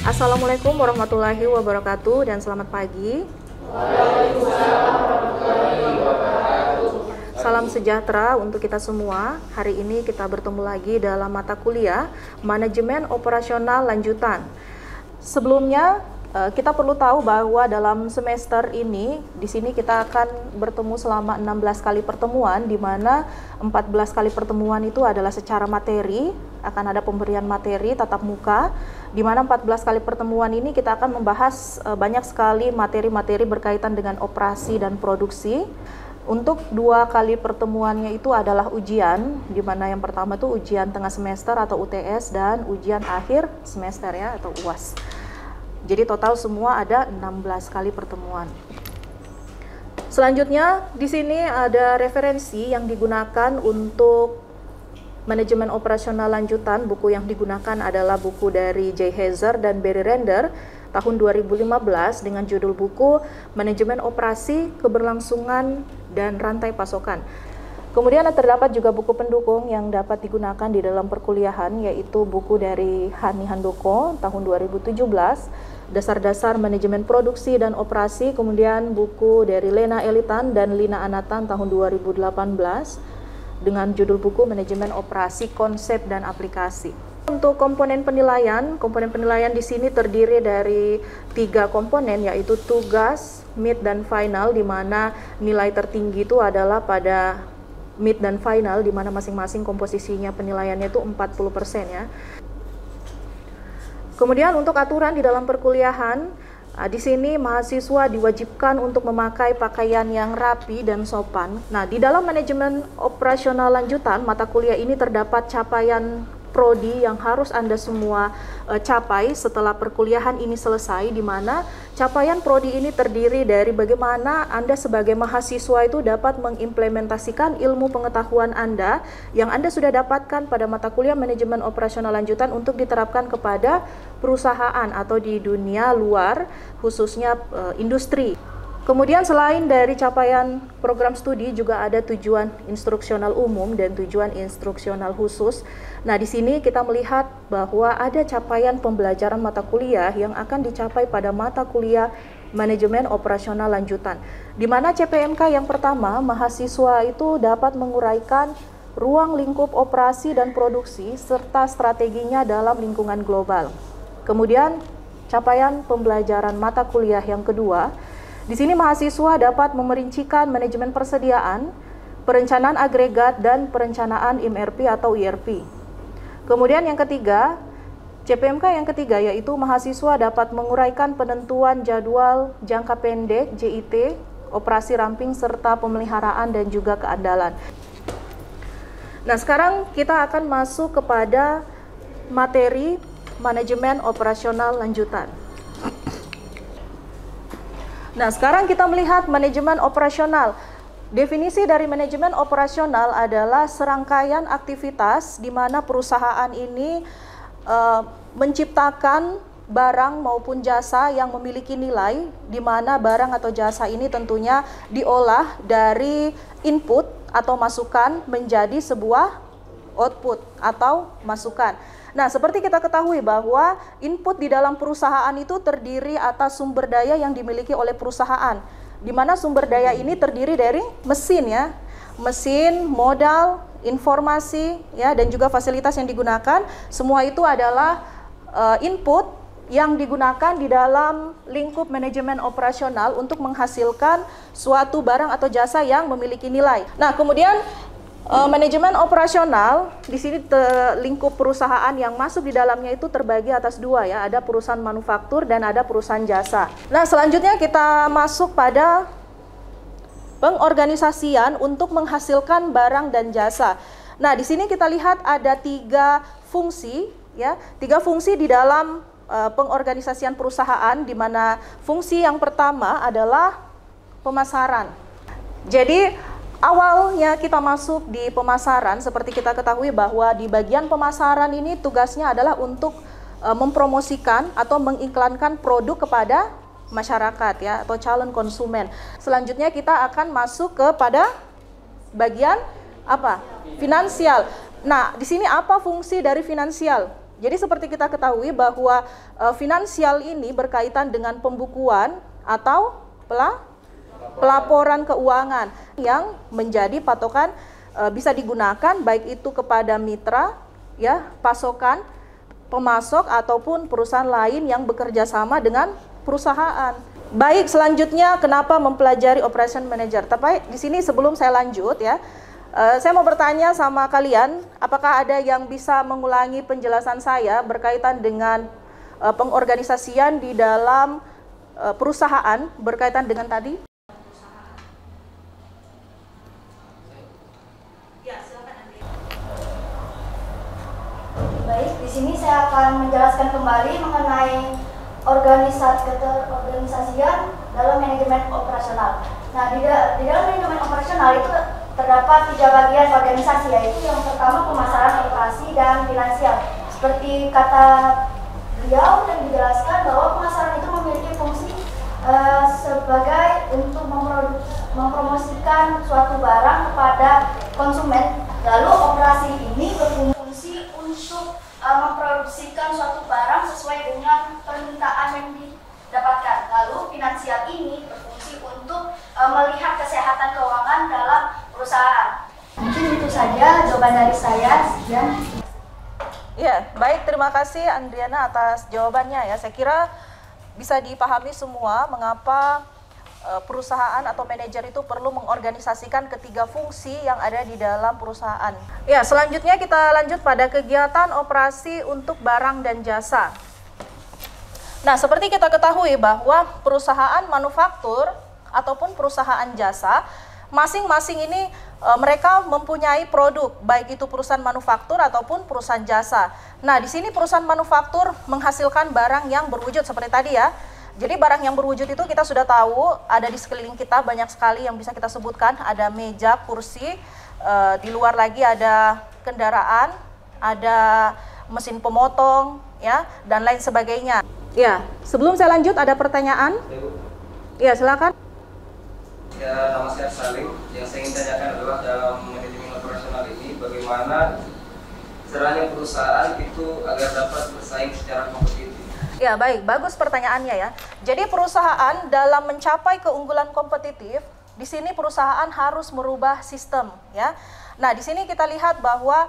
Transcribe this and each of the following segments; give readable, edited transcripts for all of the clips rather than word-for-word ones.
Assalamualaikum warahmatullahi wabarakatuh dan selamat pagi. Salam sejahtera untuk kita semua. Hari ini kita bertemu lagi dalam mata kuliah Manajemen Operasional Lanjutan. Sebelumnya kita perlu tahu bahwa dalam semester ini di sini kita akan bertemu selama 16 kali pertemuan, di mana 14 kali pertemuan itu adalah secara materi, akan ada pemberian materi tatap muka, di mana 14 kali pertemuan ini kita akan membahas banyak sekali materi-materi berkaitan dengan operasi dan produksi. Untuk 2 kali pertemuannya itu adalah ujian, di mana yang pertama itu ujian tengah semester atau UTS dan ujian akhir semester ya atau UAS. Jadi total semua ada 16 kali pertemuan. Selanjutnya di sini ada referensi yang digunakan untuk manajemen operasional lanjutan. Buku yang digunakan adalah buku dari J. Hazer dan Barry Render tahun 2015 dengan judul buku Manajemen Operasi, Keberlangsungan, dan Rantai Pasokan. Kemudian terdapat juga buku pendukung yang dapat digunakan di dalam perkuliahan, yaitu buku dari Hani Handoko tahun 2017, Dasar-Dasar Manajemen Produksi dan Operasi, kemudian buku dari Lena Elitan dan Lina Anatan tahun 2018 dengan judul buku Manajemen Operasi, Konsep dan Aplikasi. Untuk komponen penilaian di sini terdiri dari 3 komponen, yaitu tugas, mid, dan final, di mana nilai tertinggi itu adalah pada mid dan final, di mana masing-masing komposisinya penilaiannya itu 40% ya. Kemudian untuk aturan di dalam perkuliahan, di sini mahasiswa diwajibkan untuk memakai pakaian yang rapi dan sopan. Nah, di dalam manajemen operasional lanjutan, mata kuliah ini terdapat capaian prodi yang harus Anda semua capai setelah perkuliahan ini selesai, di mana capaian prodi ini terdiri dari bagaimana Anda sebagai mahasiswa itu dapat mengimplementasikan ilmu pengetahuan Anda yang Anda sudah dapatkan pada mata kuliah manajemen operasional lanjutan untuk diterapkan kepada perusahaan atau di dunia luar, khususnya industri. Kemudian selain dari capaian program studi juga ada tujuan instruksional umum dan tujuan instruksional khusus. Nah, di sini kita melihat bahwa ada capaian pembelajaran mata kuliah yang akan dicapai pada mata kuliah manajemen operasional lanjutan. Di mana CPMK yang pertama, mahasiswa itu dapat menguraikan ruang lingkup operasi dan produksi serta strateginya dalam lingkungan global. Kemudian capaian pembelajaran mata kuliah yang kedua, di sini mahasiswa dapat memerincikan manajemen persediaan, perencanaan agregat, dan perencanaan MRP atau IRP. Kemudian yang ketiga, CPMK yang ketiga yaitu mahasiswa dapat menguraikan penentuan jadwal jangka pendek JIT, operasi ramping, serta pemeliharaan dan juga keandalan. Nah, sekarang kita akan masuk kepada materi manajemen operasional lanjutan. Nah, sekarang kita melihat manajemen operasional. Definisi dari manajemen operasional adalah serangkaian aktivitas di mana perusahaan ini menciptakan barang maupun jasa yang memiliki nilai, di mana barang atau jasa ini tentunya diolah dari input atau masukan menjadi sebuah output atau masukan. Nah, seperti kita ketahui bahwa input di dalam perusahaan itu terdiri atas sumber daya yang dimiliki oleh perusahaan, di mana sumber daya ini terdiri dari mesin ya, mesin, modal, informasi ya, dan juga fasilitas yang digunakan. Semua itu adalah input yang digunakan di dalam lingkup manajemen operasional untuk menghasilkan suatu barang atau jasa yang memiliki nilai. Nah, kemudian manajemen operasional di sini lingkup perusahaan yang masuk di dalamnya itu terbagi atas 2 ya, ada perusahaan manufaktur dan ada perusahaan jasa. Nah, selanjutnya kita masuk pada pengorganisasian untuk menghasilkan barang dan jasa. Nah, di sini kita lihat ada 3 fungsi ya, 3 fungsi di dalam pengorganisasian perusahaan, di mana fungsi yang pertama adalah pemasaran. Jadi awalnya kita masuk di pemasaran, seperti kita ketahui bahwa di bagian pemasaran ini tugasnya adalah untuk mempromosikan atau mengiklankan produk kepada masyarakat ya, atau calon konsumen. Selanjutnya kita akan masuk kepada bagian apa? Finansial. Nah, di sini apa fungsi dari finansial? Jadi seperti kita ketahui bahwa finansial ini berkaitan dengan pembukuan atau pelaporan keuangan yang menjadi patokan bisa digunakan baik itu kepada mitra, ya, pasokan, pemasok ataupun perusahaan lain yang bekerja sama dengan perusahaan. Baik, selanjutnya kenapa mempelajari Operation Manager? Tapi di sini sebelum saya lanjut ya, saya mau bertanya sama kalian, apakah ada yang bisa mengulangi penjelasan saya berkaitan dengan pengorganisasian di dalam perusahaan berkaitan dengan tadi? Ya, silakan Andri. Baik, di sini saya akan menjelaskan kembali mengenai organisasian dalam manajemen operasional. Nah, di dalam manajemen operasional itu terdapat 3 bagian organisasi, yaitu yang pertama pemasaran, operasi, dan finansial. Seperti kata beliau yang dijelaskan bahwa pemasaran itu memiliki fungsi sebagai untuk mempromosikan suatu barang kepada konsumen. Lalu operasi ini berfungsi untuk memproduksikan suatu barang sesuai dengan permintaan yang didapatkan. Lalu finansial ini berfungsi untuk melihat kesehatan keuangan dalam perusahaan. Mungkin itu saja jawaban dari saya. Sekian. Ya, baik, terima kasih Andriana atas jawabannya ya. Saya kira bisa dipahami semua mengapa perusahaan atau manajer itu perlu mengorganisasikan ketiga fungsi yang ada di dalam perusahaan. Ya, selanjutnya kita lanjut pada kegiatan operasi untuk barang dan jasa. Nah, seperti kita ketahui bahwa perusahaan manufaktur ataupun perusahaan jasa, masing-masing ini mereka mempunyai produk, baik itu perusahaan manufaktur ataupun perusahaan jasa. Nah, di sini perusahaan manufaktur menghasilkan barang yang berwujud seperti tadi ya. Jadi barang yang berwujud itu kita sudah tahu ada di sekeliling kita, banyak sekali yang bisa kita sebutkan. Ada meja, kursi, di luar lagi ada kendaraan, ada mesin pemotong, ya, dan lain sebagainya. Ya, sebelum saya lanjut ada pertanyaan? Ya, silakan. Ya, nama saya Salim. Yang saya ingin tanyakan adalah dalam manajemen operasional ini bagaimana caranya perusahaan itu agar dapat bersaing secara kompetitif. Ya, baik, bagus pertanyaannya ya. Jadi perusahaan dalam mencapai keunggulan kompetitif, di sini perusahaan harus merubah sistem ya. Nah, di sini kita lihat bahwa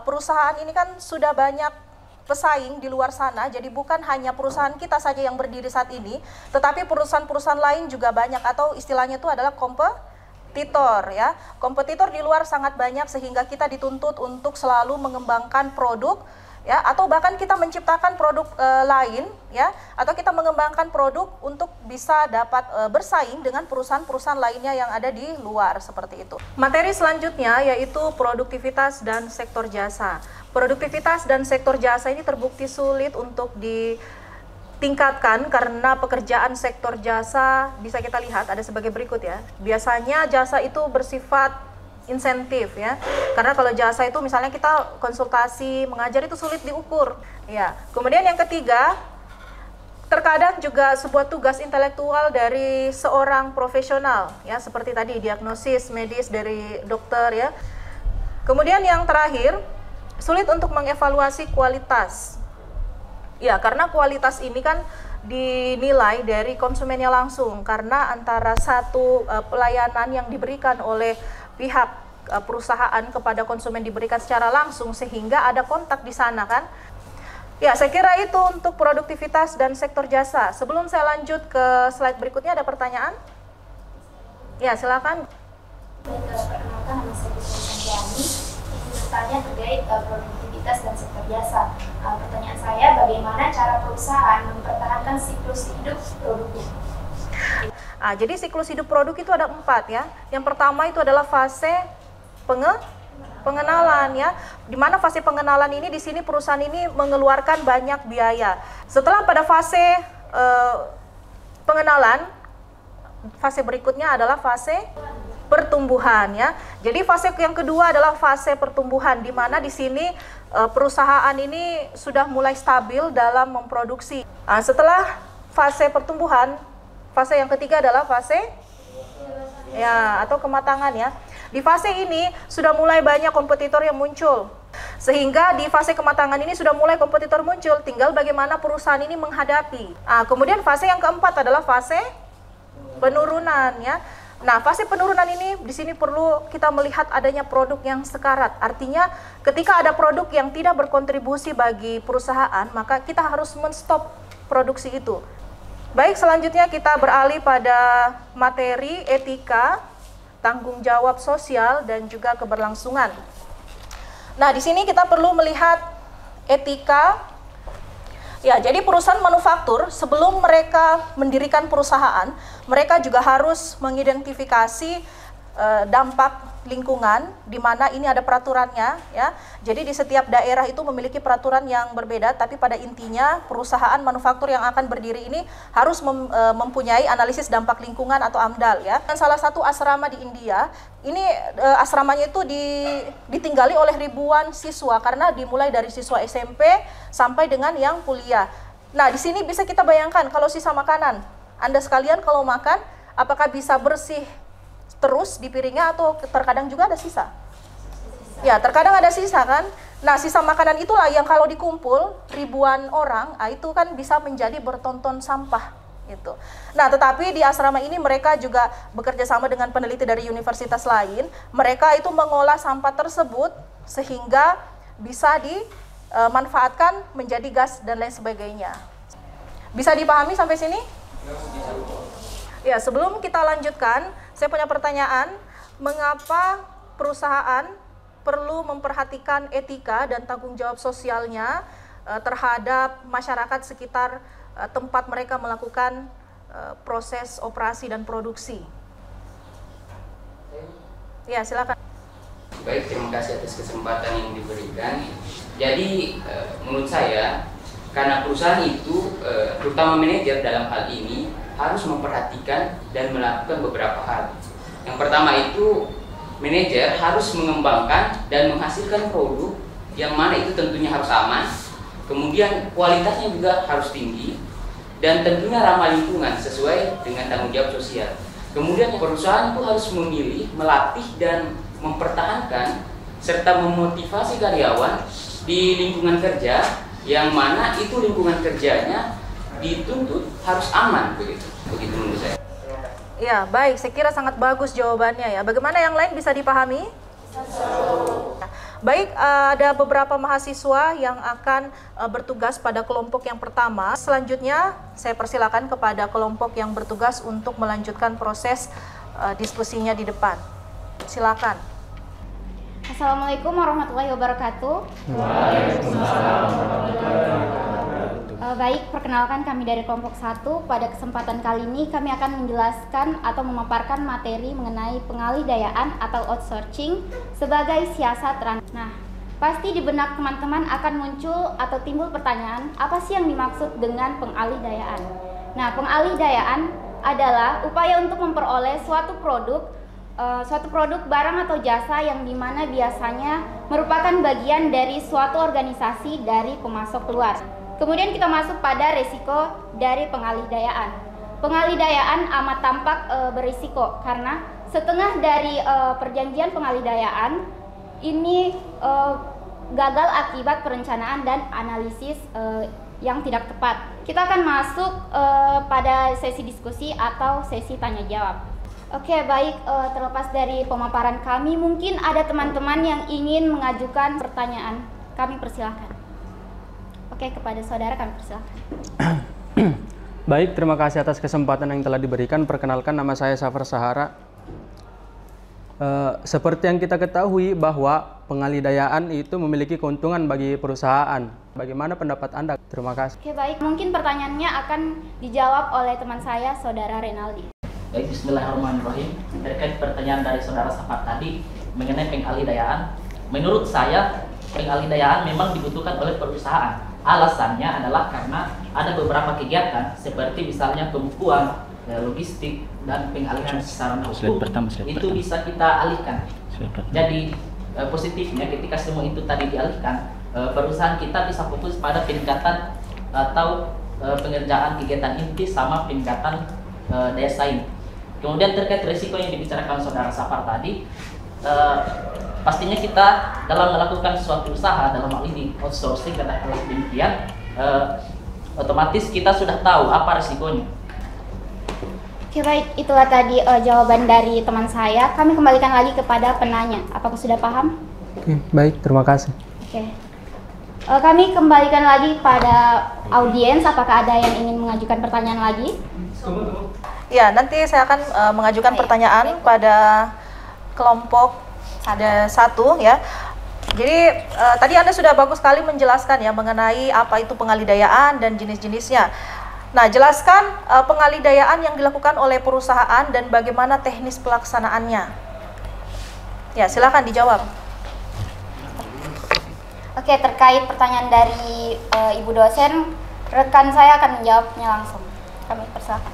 perusahaan ini kan sudah banyak pesaing di luar sana, jadi bukan hanya perusahaan kita saja yang berdiri saat ini, tetapi perusahaan-perusahaan lain juga banyak, atau istilahnya itu adalah kompetitor ya. Kompetitor di luar sangat banyak sehingga kita dituntut untuk selalu mengembangkan produk ya, atau bahkan kita menciptakan produk lain ya, atau kita mengembangkan produk untuk bisa dapat bersaing dengan perusahaan-perusahaan lainnya yang ada di luar seperti itu. Materi selanjutnya yaitu produktivitas dan sektor jasa. Produktivitas dan sektor jasa ini terbukti sulit untuk ditingkatkan karena pekerjaan sektor jasa bisa kita lihat ada sebagai berikut ya. Biasanya jasa itu bersifat insentif ya, karena kalau jasa itu misalnya kita konsultasi, mengajar itu sulit diukur ya. Kemudian yang ketiga, terkadang juga sebuah tugas intelektual dari seorang profesional ya, seperti tadi diagnosis medis dari dokter ya. Kemudian yang terakhir, sulit untuk mengevaluasi kualitas ya, karena kualitas ini kan dinilai dari konsumennya langsung, karena antara satu pelayanan yang diberikan oleh pihak perusahaan kepada konsumen diberikan secara langsung sehingga ada kontak di sana kan. Ya, saya kira itu untuk produktivitas dan sektor jasa. Sebelum saya lanjut ke slide berikutnya, ada pertanyaan? Ya, silakan. Perkenalkan, nama saya Santiani. Ingin bertanya terkait produktivitas dan sektor jasa. Pertanyaan saya, bagaimana cara perusahaan mempertahankan siklus hidup produknya? Jadi siklus hidup produk itu ada 4 ya. Yang pertama itu adalah fase pengenalan ya. Di mana fase pengenalan ini di sini perusahaan ini mengeluarkan banyak biaya. Setelah pada fase pengenalan, fase berikutnya adalah fase pertumbuhan ya. Jadi fase yang kedua adalah fase pertumbuhan, di mana di sini perusahaan ini sudah mulai stabil dalam memproduksi. Setelah fase pertumbuhan, fase yang ketiga adalah fase ya atau kematangan ya. Di fase ini sudah mulai banyak kompetitor yang muncul. Sehingga di fase kematangan ini sudah mulai kompetitor muncul, tinggal bagaimana perusahaan ini menghadapi. Kemudian fase yang keempat adalah fase penurunan ya. Nah, fase penurunan ini di sini perlu kita melihat adanya produk yang sekarat. Artinya ketika ada produk yang tidak berkontribusi bagi perusahaan, maka kita harus menstop produksi itu. Baik, selanjutnya kita beralih pada materi etika, tanggung jawab sosial dan juga keberlangsungan. Nah, di sini kita perlu melihat etika. Ya, jadi perusahaan manufaktur sebelum mereka mendirikan perusahaan, mereka juga harus mengidentifikasi dampak lingkungan, di mana ini ada peraturannya ya. Jadi di setiap daerah itu memiliki peraturan yang berbeda, tapi pada intinya perusahaan manufaktur yang akan berdiri ini harus mempunyai analisis dampak lingkungan atau AMDAL ya. Dan salah satu asrama di India, ini asramanya itu ditinggali oleh ribuan siswa karena dimulai dari siswa SMP sampai dengan yang kuliah. Nah, di sini bisa kita bayangkan kalau sisa makanan, Anda sekalian kalau makan, apakah bisa bersih terus di piringnya atau terkadang juga ada sisa? Ya, terkadang ada sisa kan. Nah, sisa makanan itulah yang kalau dikumpul ribuan orang, itu kan bisa menjadi bertonton sampah gitu. Nah, tetapi di asrama ini mereka juga bekerja sama dengan peneliti dari universitas lain. Mereka itu mengolah sampah tersebut sehingga bisa dimanfaatkan menjadi gas dan lain sebagainya. Bisa dipahami sampai sini? Ya, sebelum kita lanjutkan, saya punya pertanyaan, mengapa perusahaan perlu memperhatikan etika dan tanggung jawab sosialnya terhadap masyarakat sekitar tempat mereka melakukan proses operasi dan produksi? Ya, silakan. Baik, terima kasih atas kesempatan yang diberikan. Jadi, menurut saya, karena perusahaan itu, terutama manajer dalam hal ini, harus memperhatikan dan melakukan beberapa hal. Yang pertama itu, manajer harus mengembangkan dan menghasilkan produk yang mana itu tentunya harus aman, kemudian kualitasnya juga harus tinggi, dan tentunya ramah lingkungan sesuai dengan tanggung jawab sosial. Kemudian perusahaan itu harus memilih, melatih, dan mempertahankan serta memotivasi karyawan di lingkungan kerja yang mana itu lingkungan kerjanya dituntut harus aman, begitu menurut saya. Ya, baik, saya kira sangat bagus jawabannya ya. Bagaimana yang lain bisa dipahami? Baik, ada beberapa mahasiswa yang akan bertugas pada kelompok yang pertama. Selanjutnya, saya persilakan kepada kelompok yang bertugas untuk melanjutkan proses diskusinya di depan. Silakan. Assalamualaikum warahmatullahi wabarakatuh. Waalaikumsalam warahmatullahi wabarakatuh. Baik, perkenalkan kami dari kelompok 1. Pada kesempatan kali ini kami akan menjelaskan atau memaparkan materi mengenai pengalih-dayaan atau outsourcing sebagai siasat Nah, pasti di benak teman-teman akan muncul atau timbul pertanyaan, apa sih yang dimaksud dengan pengalih-dayaan? Nah, pengalih-dayaan adalah upaya untuk memperoleh suatu produk barang atau jasa yang dimana biasanya merupakan bagian dari suatu organisasi dari pemasok luar. Kemudian kita masuk pada resiko dari pengalih-dayaan. Pengalih-dayaan amat tampak berisiko karena setengah dari perjanjian pengalih-dayaan ini gagal akibat perencanaan dan analisis yang tidak tepat. Kita akan masuk pada sesi diskusi atau sesi tanya jawab. Oke, baik, terlepas dari pemaparan kami, mungkin ada teman-teman yang ingin mengajukan pertanyaan. Kami persilahkan. Oke, kepada saudara kami persilahkan. Baik, terima kasih atas kesempatan yang telah diberikan. Perkenalkan, nama saya Safar Sahara. Seperti yang kita ketahui bahwa pengalih-dayaan itu memiliki keuntungan bagi perusahaan. Bagaimana pendapat Anda? Terima kasih. Oke, baik, mungkin pertanyaannya akan dijawab oleh teman saya, saudara Renaldi. Baik, bismillahirrahmanirrahim. Terkait pertanyaan dari saudara Safar tadi mengenai pengalih-dayaan, menurut saya pengalih-dayaan memang dibutuhkan oleh perusahaan. Alasannya adalah karena ada beberapa kegiatan seperti misalnya pembukuan, logistik, dan pengalihan sarana hukum itu bisa kita alihkan. Jadi positifnya ketika semua itu tadi dialihkan, perusahaan kita bisa fokus pada peningkatan atau pengerjaan kegiatan inti sama peningkatan daya saing. Kemudian terkait risiko yang dibicarakan saudara Safar tadi, pastinya kita dalam melakukan suatu usaha, dalam hal ini outsourcing katakanlah demikian, otomatis kita sudah tahu apa risikonya. Oke, baik, itulah tadi jawaban dari teman saya. Kami kembalikan lagi kepada penanya. Apakah sudah paham? Oke, baik, terima kasih. Oke. Kami kembalikan lagi pada audiens. Apakah ada yang ingin mengajukan pertanyaan lagi? Ya, nanti saya akan mengajukan pertanyaan pada kelompok ada 1 ya. Jadi tadi Anda sudah bagus sekali menjelaskan ya mengenai apa itu pengalidayaan dan jenis-jenisnya. Nah, jelaskan pengalidayaan yang dilakukan oleh perusahaan dan bagaimana teknis pelaksanaannya. Ya, silakan dijawab. Oke, terkait pertanyaan dari Ibu dosen, rekan saya akan menjawabnya langsung. Kami persilakan.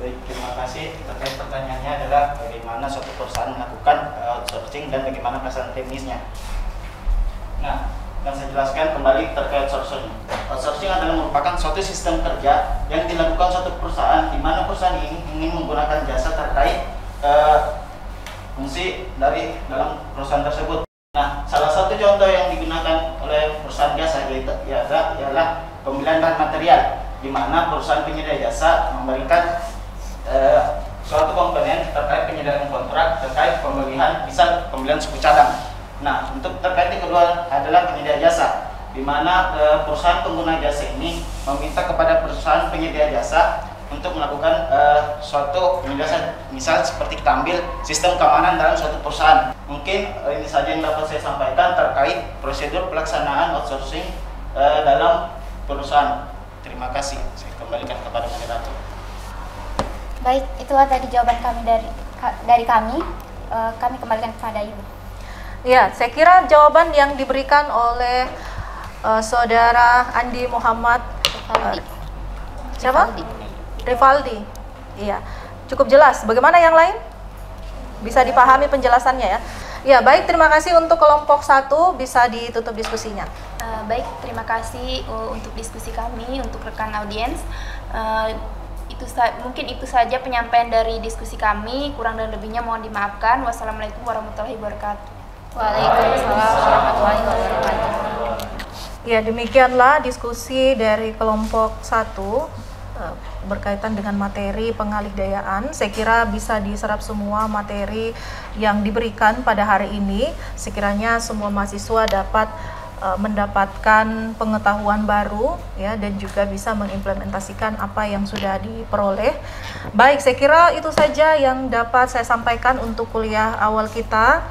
Baik, terima kasih. Terkait pertanyaannya adalah bagaimana suatu perusahaan melakukan outsourcing dan bagaimana pelaksanaan teknisnya. Nah, dan saya jelaskan kembali terkait outsourcing. Outsourcing adalah merupakan suatu sistem kerja yang dilakukan suatu perusahaan di mana perusahaan ini ingin menggunakan jasa terkait fungsi dari dalam perusahaan tersebut. Nah, salah satu contoh yang digunakan oleh perusahaan jasa ialah pembelian bahan material, di mana perusahaan penyedia jasa memberikan suatu komponen terkait penyediaan kontrak terkait pembelian, misal pembelian suku cadang. Nah, untuk terkait yang kedua adalah penyedia jasa, di mana perusahaan pengguna jasa ini meminta kepada perusahaan penyedia jasa untuk melakukan suatu penjelasan, misal seperti kita ambil sistem keamanan dalam suatu perusahaan. Mungkin ini saja yang dapat saya sampaikan terkait prosedur pelaksanaan outsourcing dalam perusahaan. Terima kasih. Saya kembalikan kepada moderator. Baik, itulah tadi jawaban kami dari kami. Kami kembalikan kepada Ibu. Ya, saya kira jawaban yang diberikan oleh saudara Andi Muhammad siapa? Rivaldi. Iya, cukup jelas. Bagaimana yang lain? Bisa dipahami penjelasannya ya? Ya, baik, terima kasih untuk kelompok 1, bisa ditutup diskusinya. Baik, terima kasih untuk diskusi kami, untuk rekan audiens. Mungkin itu saja penyampaian dari diskusi kami, kurang dan lebihnya mohon dimaafkan. Wassalamualaikum warahmatullahi wabarakatuh. Waalaikumsalam warahmatullahi wabarakatuh. Ya, demikianlah diskusi dari kelompok 1 berkaitan dengan materi pengalidayaan. Saya kira bisa diserap semua materi yang diberikan pada hari ini. Sekiranya semua mahasiswa dapat mendapatkan pengetahuan baru ya, dan juga bisa mengimplementasikan apa yang sudah diperoleh. Baik, saya kira itu saja yang dapat saya sampaikan untuk kuliah awal kita.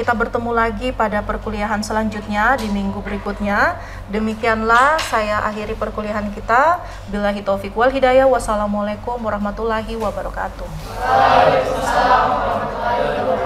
Kita bertemu lagi pada perkuliahan selanjutnya di minggu berikutnya. Demikianlah saya akhiri perkuliahan kita. Billahi taufik wal hidayah. Wassalamualaikum warahmatullahi wabarakatuh. Waalaikumsalam warahmatullahi wabarakatuh.